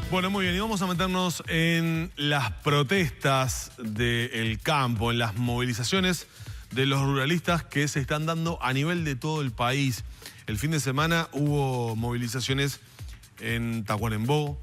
Bueno, muy bien, y vamos a meternos en las protestas del campo, en las movilizaciones de los ruralistas que se están dando a nivel de todo el país. El fin de semana hubo movilizaciones en Tacuarembó,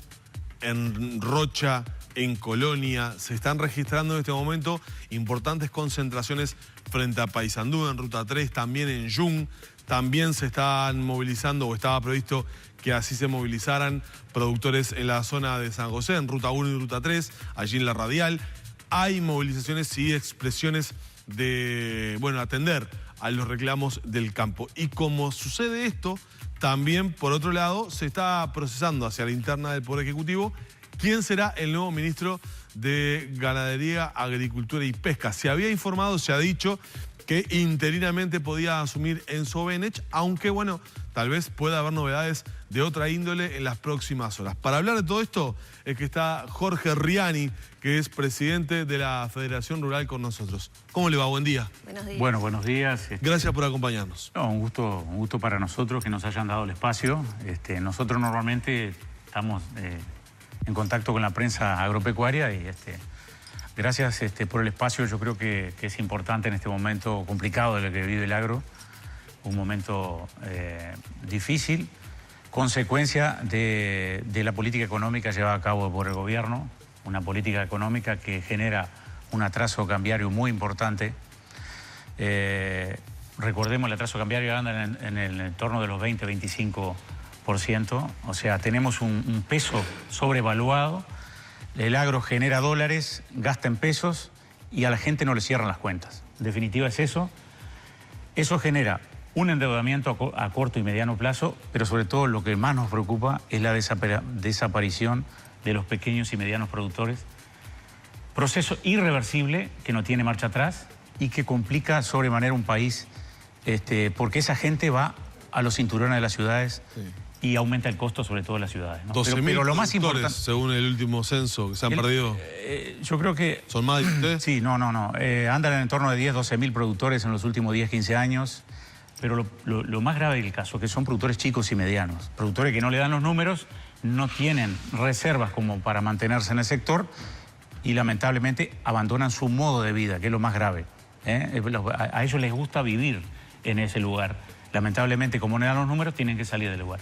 en Rocha, en Colonia. Se están registrando en este momento importantes concentraciones frente a Paysandú, en Ruta 3, también en Yung. También se están movilizando, o estaba previsto que así se movilizaran productores en la zona de San José, en Ruta 1 y Ruta 3, allí en la Radial. Hay movilizaciones y expresiones de, bueno, atender a los reclamos del campo. Y como sucede esto, también, por otro lado, se está procesando hacia la interna del Poder Ejecutivo quién será el nuevo ministro de Ganadería, Agricultura y Pesca. Se había informado, se ha dicho que interinamente podía asumir Enzo Benech, aunque, bueno, tal vez pueda haber novedades de otra índole en las próximas horas. Para hablar de todo esto es que está Jorge Riani, que es presidente de la Federación Rural, con nosotros. ¿Cómo le va? Buen día. Buenos días. Bueno, buenos días. Gracias por acompañarnos. No, un gusto para nosotros que nos hayan dado el espacio. Nosotros normalmente estamos en contacto con la prensa agropecuaria y gracias por el espacio. Yo creo que es importante en este momento complicado de lo que vive el agro, un momento difícil, consecuencia de la política económica llevada a cabo por el gobierno, una política económica que genera un atraso cambiario muy importante. Recordemos, el atraso cambiario anda en el entorno de los 20-25%, o sea, tenemos un peso sobrevaluado. El agro genera dólares, gasta en pesos y a la gente no le cierran las cuentas. En definitiva es eso. Eso genera un endeudamiento a corto y mediano plazo, pero sobre todo lo que más nos preocupa es la desaparición de los pequeños y medianos productores. Proceso irreversible que no tiene marcha atrás y que complica sobremanera un país, porque esa gente va a los cinturones de las ciudades. Sí. Y aumenta el costo, sobre todo en las ciudades, ¿no? 12.000 pero lo más importante, según el último censo, que se han perdido. Yo creo que... ¿Son más de ustedes? Sí, no. Andan en torno de 10-12.000 productores en los últimos 10-15 años. Pero lo más grave del caso es que son productores chicos y medianos. Productores que no le dan los números, no tienen reservas como para mantenerse en el sector y lamentablemente abandonan su modo de vida, que es lo más grave. A ellos les gusta vivir en ese lugar. Lamentablemente, como no le dan los números, tienen que salir del lugar.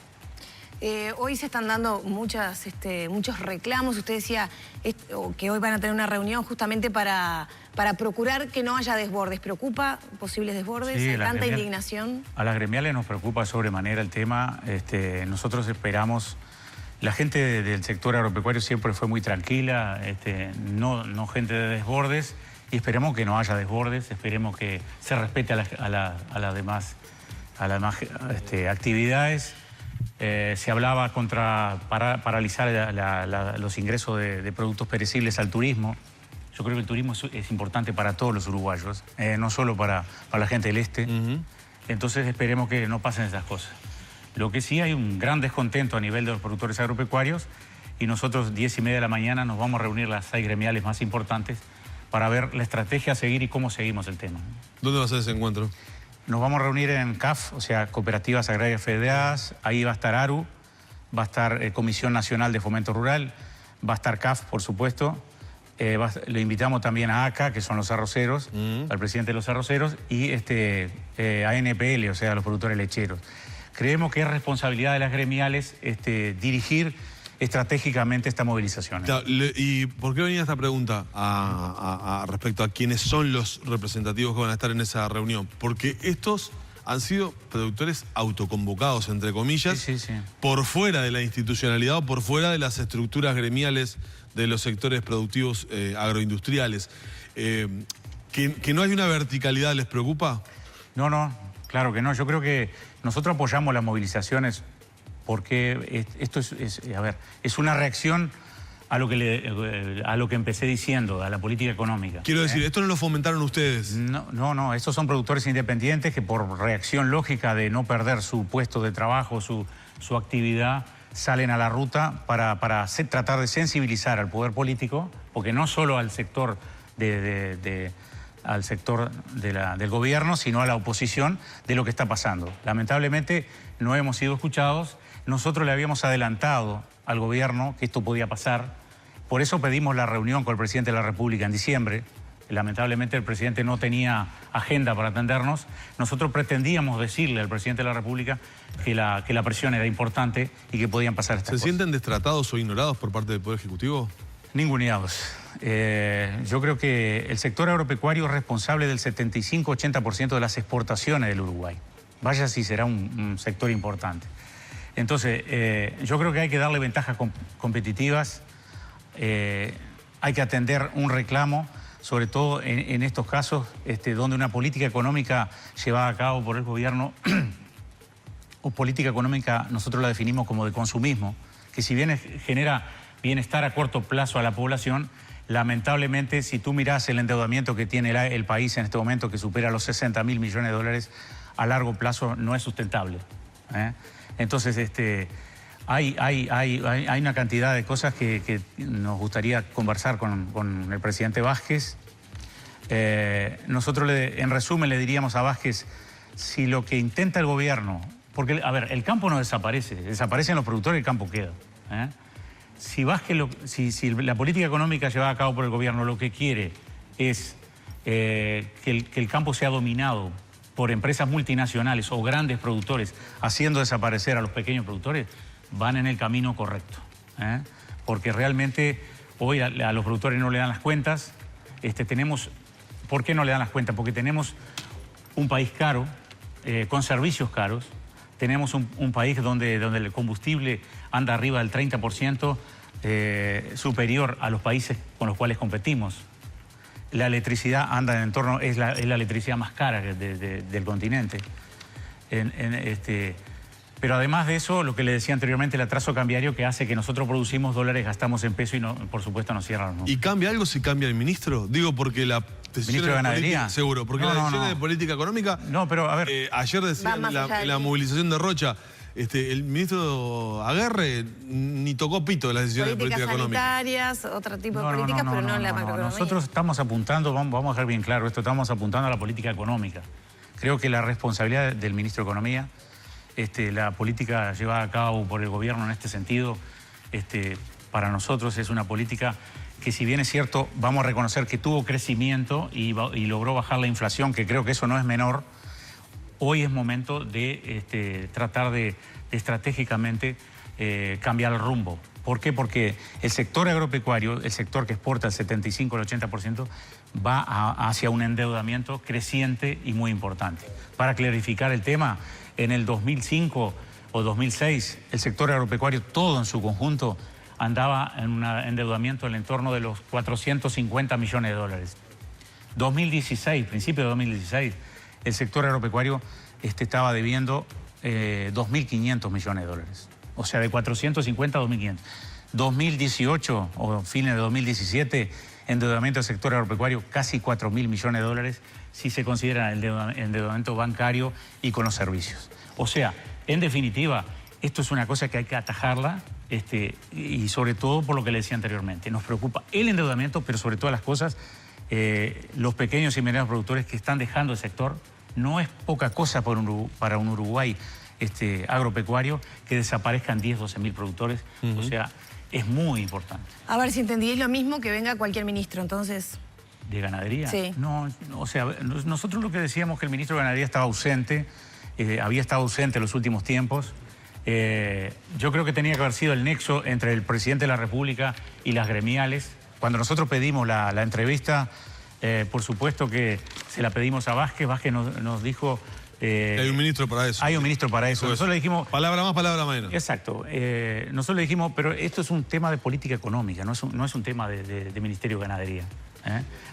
Hoy se están dando muchos reclamos. Usted decía que hoy van a tener una reunión justamente para procurar que no haya desbordes. ¿Preocupa posibles desbordes? Sí, ¿tanta indignación? A las gremiales nos preocupa sobremanera el tema. Nosotros esperamos... La gente del sector agropecuario siempre fue muy tranquila, no gente de desbordes, y esperemos que no haya desbordes, esperemos que se respete a las demás actividades. Se hablaba para paralizar los ingresos de productos perecibles al turismo. Yo creo que el turismo es importante para todos los uruguayos, no solo para la gente del este. Entonces esperemos que no pasen esas cosas. Lo que sí, hay un gran descontento a nivel de los productores agropecuarios y nosotros 10:30 de la mañana nos vamos a reunir las 6 gremiales más importantes para ver la estrategia a seguir y cómo seguimos el tema. ¿Dónde va a ser ese encuentro? Nos vamos a reunir en CAF, o sea, Cooperativas Agrarias Federadas. Ahí va a estar ARU, va a estar Comisión Nacional de Fomento Rural, va a estar CAF, por supuesto. Le invitamos también a ACA, que son los arroceros, al presidente de los arroceros, y a NPL, o sea, a los productores lecheros. Creemos que es responsabilidad de las gremiales dirigir estratégicamente esta movilización. ¿Y por qué venía esta pregunta respecto a quiénes son los representativos que van a estar en esa reunión? Porque estos han sido productores autoconvocados, entre comillas, sí. por fuera de la institucionalidad o por fuera de las estructuras gremiales de los sectores productivos agroindustriales. ¿Que no hay una verticalidad les preocupa? No, claro que no. Yo creo que nosotros apoyamos las movilizaciones porque esto es una reacción a lo que empecé diciendo, a la política económica. Quiero decir, ¿esto no lo fomentaron ustedes? No, estos son productores independientes que por reacción lógica de no perder su puesto de trabajo, su actividad, salen a la ruta para tratar de sensibilizar al poder político, porque no solo al sector del gobierno, sino a la oposición de lo que está pasando. Lamentablemente no hemos sido escuchados. Nosotros le habíamos adelantado al gobierno que esto podía pasar. Por eso pedimos la reunión con el presidente de la República en diciembre. Lamentablemente el presidente no tenía agenda para atendernos. Nosotros pretendíamos decirle al presidente de la República que la presión era importante y que podían pasar estas cosas. ¿Se sienten destratados o ignorados por parte del Poder Ejecutivo? Ninguneados. Yo creo que el sector agropecuario es responsable del 75-80% de las exportaciones del Uruguay. Vaya si será un sector importante. Entonces, yo creo que hay que darle ventajas competitivas, hay que atender un reclamo, sobre todo en estos casos donde una política económica llevada a cabo por el gobierno, o política económica nosotros la definimos como de consumismo, que si bien genera bienestar a corto plazo a la población, lamentablemente si tú mirás el endeudamiento que tiene el país en este momento, que supera los 60.000 millones de dólares, a largo plazo no es sustentable. Entonces, hay una cantidad de cosas que nos gustaría conversar con el presidente Vázquez. Nosotros, en resumen, le diríamos a Vázquez, si lo que intenta el gobierno... Porque, a ver, el campo no desaparece, desaparecen los productores y el campo queda. Si la política económica llevada a cabo por el gobierno lo que quiere es que el campo sea dominado por empresas multinacionales o grandes productores haciendo desaparecer a los pequeños productores, van en el camino correcto. Porque realmente hoy a los productores no le dan las cuentas. ¿Por qué no le dan las cuentas? Porque tenemos un país caro, con servicios caros. Tenemos un país donde el combustible anda arriba del 30%, superior a los países con los cuales competimos. La electricidad anda en torno, es la electricidad más cara del continente. Pero además de eso, lo que le decía anteriormente, el atraso cambiario que hace que nosotros producimos dólares, gastamos en peso y no, por supuesto nos cierran los números. ¿Y cambia algo si cambia el ministro? Digo, porque la ¿Ministro de Ganadería? Seguro, porque las decisiones de política económica... No, pero a ver... ayer decían la movilización de Rocha, el ministro Aguerre ni tocó pito de las decisiones de política económica. Sanitarias, otro tipo de políticas, pero no la macroeconomía. Nosotros estamos apuntando, vamos a dejar bien claro esto, estamos apuntando a la política económica. Creo que la responsabilidad del ministro de Economía, la política llevada a cabo por el gobierno en este sentido, para nosotros es una política que, si bien es cierto, vamos a reconocer que tuvo crecimiento y logró bajar la inflación, que creo que eso no es menor. Hoy es momento de tratar de estratégicamente cambiar el rumbo. ¿Por qué? Porque el sector agropecuario, el sector que exporta el 75 al 80%, va hacia un endeudamiento creciente y muy importante. Para clarificar el tema, en el 2005 o 2006, el sector agropecuario, todo en su conjunto, andaba en un endeudamiento en el entorno de los 450 millones de dólares. 2016, principio de 2016, el sector agropecuario estaba debiendo 2.500 millones de dólares. O sea, de 450 a 2.500. 2018 o fines de 2017, endeudamiento del sector agropecuario casi 4.000 millones de dólares si se considera el endeudamiento bancario y con los servicios. O sea, en definitiva, esto es una cosa que hay que atajarla y sobre todo por lo que le decía anteriormente. Nos preocupa el endeudamiento, pero sobre todas las cosas, los pequeños y medianos productores que están dejando el sector. No es poca cosa para un Uruguay agropecuario que desaparezcan 10, 12.000 productores. O sea, es muy importante. A ver si entendí, es lo mismo que venga cualquier ministro, entonces. ¿De Ganadería? Sí. No, o sea, nosotros lo que decíamos que el ministro de Ganadería estaba ausente, había estado ausente en los últimos tiempos. Yo creo que tenía que haber sido el nexo entre el presidente de la República y las gremiales. Cuando nosotros pedimos la entrevista, por supuesto que se la pedimos a Vázquez. Vázquez nos dijo... hay un ministro para eso. Hay un ministro para eso. Nosotros le dijimos... Palabra más, palabra menos. Exacto. Nosotros le dijimos, pero esto es un tema de política económica, no es un tema de Ministerio de Ganadería.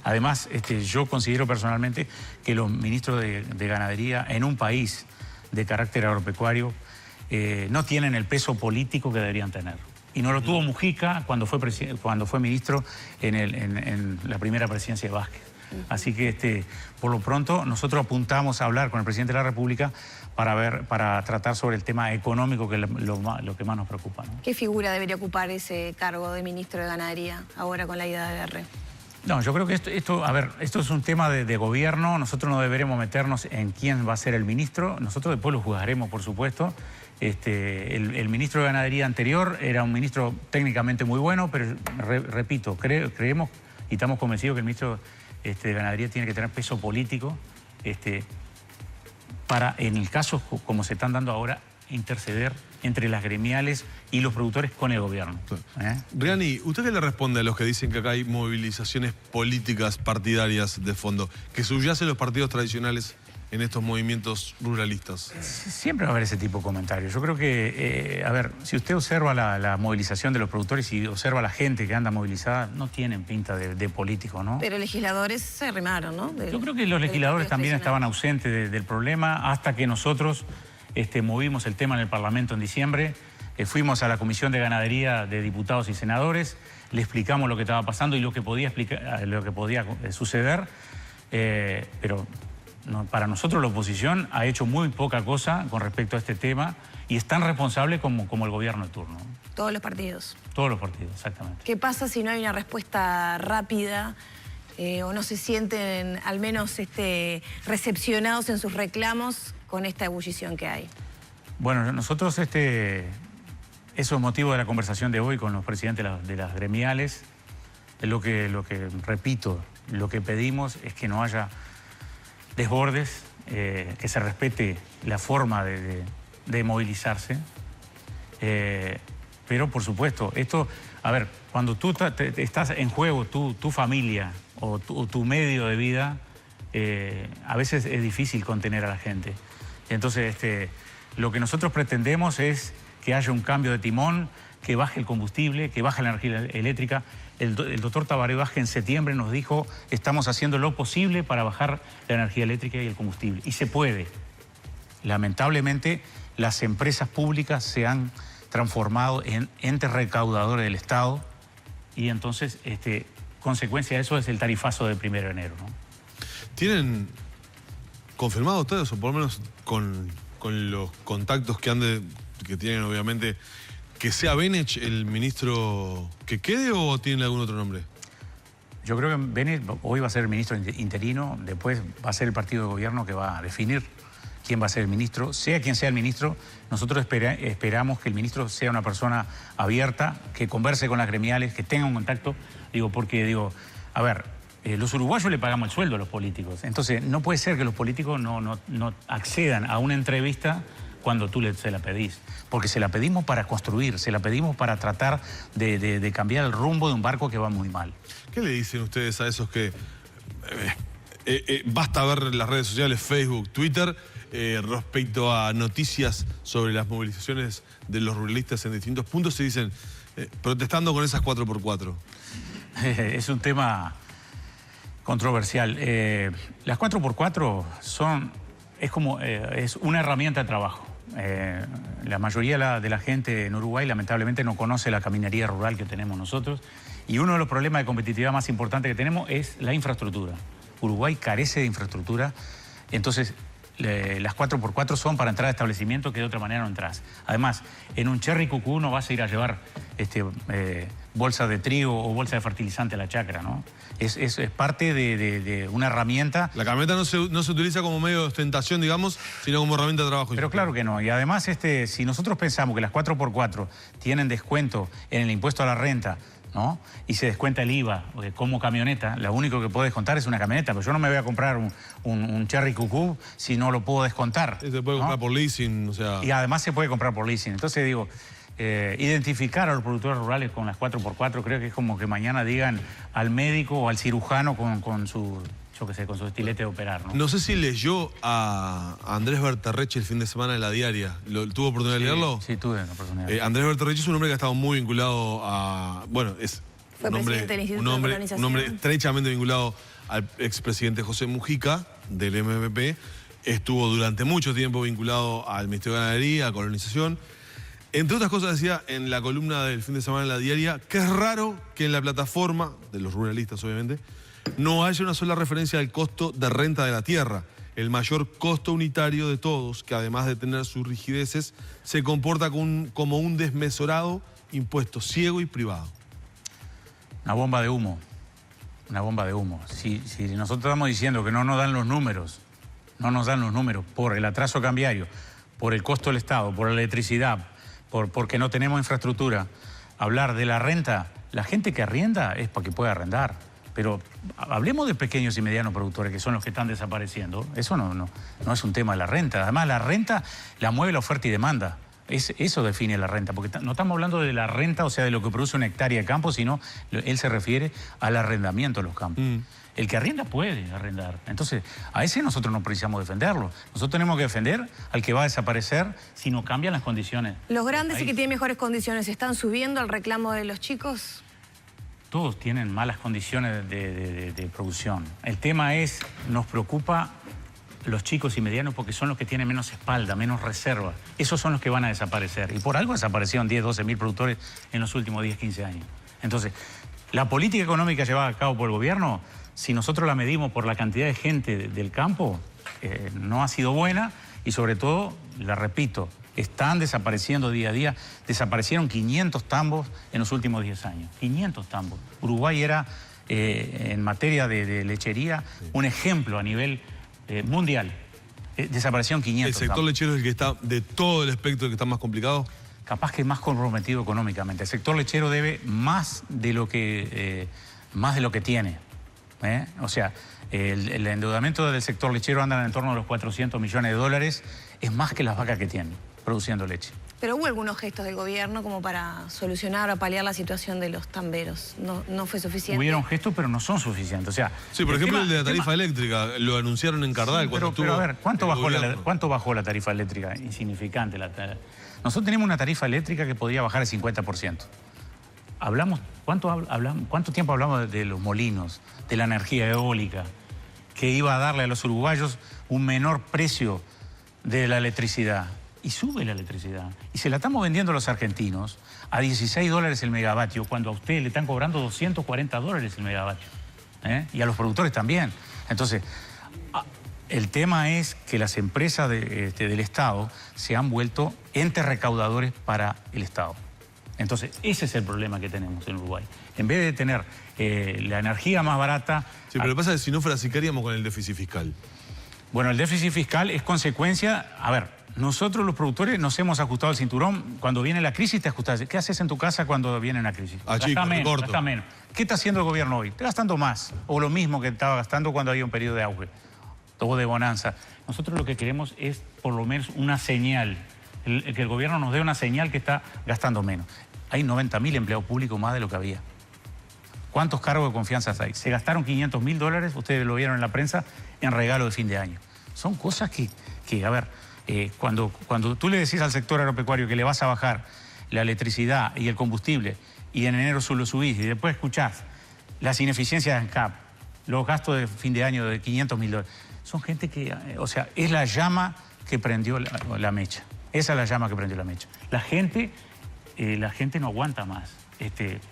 Además, yo considero personalmente que los ministros de Ganadería en un país de carácter agropecuario no tienen el peso político que deberían tener. Y no lo tuvo Mujica cuando fue ministro en la primera presidencia de Vázquez. Así que por lo pronto nosotros apuntamos a hablar con el presidente de la República para tratar sobre el tema económico, que es lo que más nos preocupa, ¿no? ¿Qué figura debería ocupar ese cargo de ministro de Ganadería ahora con la ida de Aguerre? No, yo creo que esto es un tema de gobierno. Nosotros no deberemos meternos en quién va a ser el ministro. Nosotros después lo juzgaremos, por supuesto. El ministro de Ganadería anterior era un ministro técnicamente muy bueno, pero repito, creemos y estamos convencidos que el ministro de Ganadería tiene que tener peso político para, en el caso como se están dando ahora, interceder entre las gremiales y los productores con el gobierno. Riani, ¿usted qué le responde a los que dicen que acá hay movilizaciones políticas partidarias de fondo, que subyacen los partidos tradicionales en estos movimientos ruralistas? Siempre va a haber ese tipo de comentarios. Yo creo que, si usted observa la movilización de los productores y observa a la gente que anda movilizada, no tienen pinta de político, ¿no? Pero legisladores se arrimaron, ¿no? Yo creo que los legisladores también estaban ausentes del problema hasta que nosotros movimos el tema en el Parlamento en diciembre. Fuimos a la Comisión de Ganadería de diputados y senadores, le explicamos lo que estaba pasando y lo que podía suceder, pero para nosotros la oposición ha hecho muy poca cosa con respecto a este tema y es tan responsable como el gobierno de turno. Todos los partidos. Todos los partidos, exactamente. ¿Qué pasa si no hay una respuesta rápida o no se sienten al menos recepcionados en sus reclamos con esta ebullición que hay? Bueno, nosotros eso es motivo de la conversación de hoy con los presidentes de las gremiales. Lo que repito, lo que pedimos es que no haya desbordes, que se respete la forma de movilizarse. Pero, por supuesto, cuando tú estás en juego tu familia o tu medio de vida, a veces es difícil contener a la gente. Entonces, lo que nosotros pretendemos es que haya un cambio de timón, que baje el combustible, que baje la energía eléctrica. El doctor Tabaré Vázquez en septiembre nos dijo, estamos haciendo lo posible para bajar la energía eléctrica y el combustible. Y se puede. Lamentablemente, las empresas públicas se han transformado en entes recaudadores del Estado y entonces, consecuencia de eso es el tarifazo del 1 de enero, ¿no? ¿Tienen confirmado ustedes, o por lo menos con los contactos que tienen, obviamente, que sea Benech el ministro que quede o tiene algún otro nombre? Yo creo que Benech hoy va a ser el ministro interino, después va a ser el partido de gobierno que va a definir quién va a ser el ministro. Sea quien sea el ministro, nosotros esperamos que el ministro sea una persona abierta, que converse con las gremiales, que tenga un contacto. Los uruguayos le pagamos el sueldo a los políticos. Entonces, no puede ser que los políticos no accedan a una entrevista cuando tú se la pedís. Porque se la pedimos para construir, se la pedimos para tratar de cambiar el rumbo de un barco que va muy mal. ¿Qué le dicen ustedes a esos que basta ver las redes sociales, Facebook, Twitter, respecto a noticias sobre las movilizaciones de los ruralistas en distintos puntos y dicen, protestando con esas 4x4? Es un tema controversial. Las 4x4 es una herramienta de trabajo. La mayoría de la gente en Uruguay lamentablemente no conoce la caminería rural que tenemos nosotros y uno de los problemas de competitividad más importantes que tenemos es la infraestructura. Uruguay carece de infraestructura, entonces las 4x4 son para entrar a establecimientos que de otra manera no entras. Además, en un cherry cucú no vas a ir a llevar bolsa de trigo o bolsa de fertilizante a la chacra, ¿no? Es parte de una herramienta. La camioneta no se utiliza como medio de ostentación, digamos, sino como herramienta de trabajo. Pero claro que no. Y además, si nosotros pensamos que las 4x4 tienen descuento en el impuesto a la renta, ¿no? Y se descuenta el IVA como camioneta, lo único que puedo descontar es una camioneta, pero yo no me voy a comprar un Cherry Cucú si no lo puedo descontar. Se puede comprar por leasing, o sea... Y además se puede comprar por leasing. Entonces digo, identificar a los productores rurales con las 4x4 creo que es como que mañana digan al médico o al cirujano con su estilete de operar, ¿no? No sé si leyó a Andrés Berterreche el fin de semana en La Diaria. ¿Tuvo oportunidad de leerlo? Sí, tuve la oportunidad. Andrés Berterreche es un hombre que ha estado muy vinculado a... Bueno, es un hombre estrechamente vinculado al expresidente José Mujica, del MMP. Estuvo durante mucho tiempo vinculado al Ministerio de Ganadería, a colonización. Entre otras cosas decía en la columna del fin de semana en La Diaria que es raro que en la plataforma, de los ruralistas obviamente, no haya una sola referencia al costo de renta de la tierra, el mayor costo unitario de todos, que además de tener sus rigideces, se comporta como un desmesurado impuesto ciego y privado. Una bomba de humo. una bomba de humo. Si nosotros estamos diciendo que no nos dan los números, por el atraso cambiario, por el costo del Estado, por la electricidad, porque no tenemos infraestructura, hablar de la renta, la gente que arrienda es para que pueda arrendar. Pero hablemos de pequeños y medianos productores, que son los que están desapareciendo. Eso no es un tema de la renta. Además, la renta la mueve la oferta y demanda. Eso define la renta, porque no estamos hablando de la renta, o sea, de lo que produce una hectárea de campo, sino él se refiere al arrendamiento de los campos. El que arrienda puede arrendar. Entonces, a ese nosotros no precisamos defenderlo. Nosotros tenemos que defender al que va a desaparecer si no cambian las condiciones. ¿Los grandes y que tienen mejores condiciones están subiendo al reclamo de los chicos? Todos tienen malas condiciones de producción. El tema es, nos preocupa los chicos y medianos porque son los que tienen menos espalda, menos reserva. Esos son los que van a desaparecer. Y por algo desaparecieron 10, 12 mil productores en los últimos 10, 15 años. Entonces, la política económica llevada a cabo por el gobierno, si nosotros la medimos por la cantidad de gente del campo, no ha sido buena y sobre todo, la repito, están desapareciendo día a día. Desaparecieron 500 tambos en los últimos 10 años. 500 tambos. Uruguay era, en materia de lechería, un ejemplo a nivel mundial. Desaparecieron 500 ¿El sector tambos. lechero es el que está, de todo el espectro, el que está más complicado? Capaz que es más comprometido económicamente. El sector lechero debe más de lo que tiene. O sea, el endeudamiento del sector lechero anda en torno a los 400 millones de dólares. Es más que las vacas que tienen produciendo leche. Pero hubo algunos gestos del gobierno como para solucionar o paliar la situación de los tamberos. No fue suficiente. Hubieron gestos, pero no son suficientes. O sea, sí, por ejemplo, el de la tarifa eléctrica. Lo anunciaron en Cardal. Sí, pero a ver, ¿cuánto bajó la tarifa eléctrica? Insignificante. Nosotros tenemos una tarifa eléctrica que podría bajar el 50%. ¿Cuánto tiempo hablamos de los molinos, de la energía eólica, que iba a darle a los uruguayos un menor precio de la electricidad? Y sube la electricidad. Y se la estamos vendiendo a los argentinos a 16 dólares el megavatio, cuando a ustedes le están cobrando 240 dólares el megavatio. Y a los productores también. Entonces, el tema es que las empresas del Estado se han vuelto entes recaudadores para el Estado. Entonces, ese es el problema que tenemos en Uruguay. En vez de tener la energía más barata... Sí, pero lo que pasa es que si no fuera así, ¿qué haríamos con el déficit fiscal? Bueno, el déficit fiscal es consecuencia... A ver, nosotros los productores nos hemos ajustado el cinturón. Cuando viene la crisis te ajustas. ¿Qué haces en tu casa cuando viene una crisis? Gasta menos. ¿Qué está haciendo el gobierno hoy? Está gastando más. O lo mismo que estaba gastando cuando había un periodo de auge o de bonanza. Nosotros lo que queremos es por lo menos una señal. Que el gobierno nos dé una señal que está gastando menos. Hay 90.000 empleados públicos más de lo que había. ¿Cuántos cargos de confianza hay? Se gastaron 500 mil dólares, ustedes lo vieron en la prensa, en regalo de fin de año. Son cosas que a ver, cuando tú le decís al sector agropecuario que le vas a bajar la electricidad y el combustible, y en enero lo subís, y después escuchás las ineficiencias de ANCAP, los gastos de fin de año de 500 mil dólares, son gente que, o sea, es la llama que prendió la mecha. Esa es la llama que prendió la mecha. La gente no aguanta más,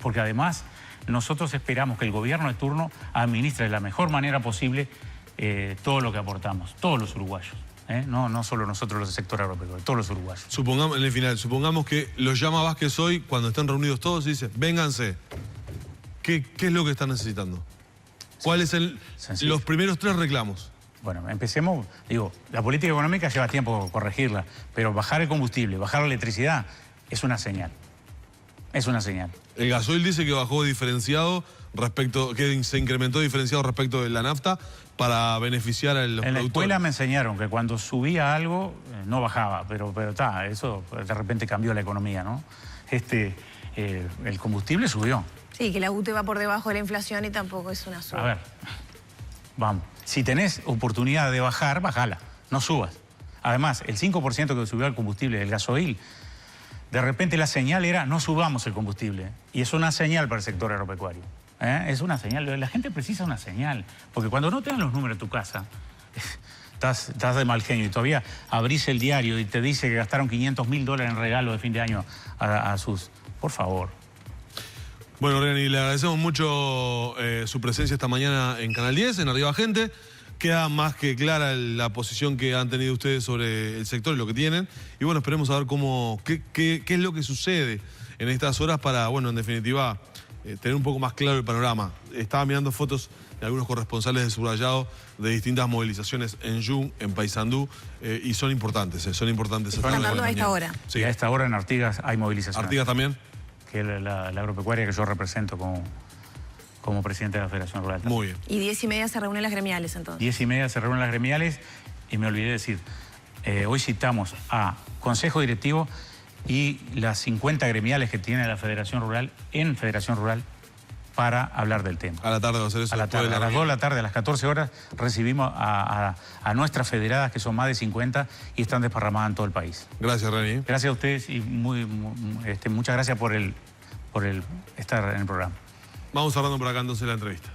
porque además nosotros esperamos que el gobierno de turno administre de la mejor manera posible todo lo que aportamos, todos los uruguayos. No solo nosotros los del sector agropecuario, todos los uruguayos. Supongamos, en el final, supongamos que los llama Vázquez hoy, cuando están reunidos todos, y dice, vénganse. ¿Qué es lo que están necesitando? ¿Cuáles son los primeros 3 reclamos? Bueno, empecemos, digo, la política económica lleva tiempo corregirla, pero bajar el combustible, bajar la electricidad, es una señal. Es una señal. El gasoil dice que bajó diferenciado respecto, que se incrementó diferenciado respecto de la nafta para beneficiar a los productores. En la escuela me enseñaron que cuando subía algo no bajaba, pero está, eso de repente cambió la economía, ¿no? El combustible subió. Sí, que la UTE va por debajo de la inflación y tampoco es una suba. A ver, vamos. Si tenés oportunidad de bajar, bajala, no subas. Además, el 5% que subió el combustible del gasoil, de repente la señal era no subamos el combustible. Y es una señal para el sector agropecuario. Es una señal. La gente precisa una señal. Porque cuando no te dan los números en tu casa, estás de mal genio y todavía abrís el diario y te dice que gastaron 500 mil dólares en regalo de fin de año a sus... Por favor. Bueno, Reni, le agradecemos mucho su presencia esta mañana en Canal 10, en Arriba Gente. Queda más que clara la posición que han tenido ustedes sobre el sector y lo que tienen. Y bueno, esperemos a ver qué es lo que sucede en estas horas para, bueno, en definitiva, tener un poco más claro el panorama. Estaba mirando fotos de algunos corresponsales de Subrayado de distintas movilizaciones en Jung, en Paysandú, y son importantes. Son importantes. Están dando a esta hora. Sí. Y a esta hora en Artigas hay movilización. ¿Artigas también? Que es la agropecuaria que yo represento como presidente de la Federación Rural. Muy bien. Y 10:30 se reúnen las gremiales entonces. 10:30 se reúnen las gremiales y me olvidé decir, hoy citamos a Consejo Directivo y las 50 gremiales que tiene la Federación Rural en Federación Rural para hablar del tema. A la tarde va a ser eso. A la tarde, a las 2 de la tarde, a las 14 horas, recibimos a nuestras federadas, que son más de 50 y están desparramadas en todo el país. Gracias, Reni. Gracias a ustedes y muchas gracias por estar en el programa. Vamos cerrando por acá entonces la entrevista.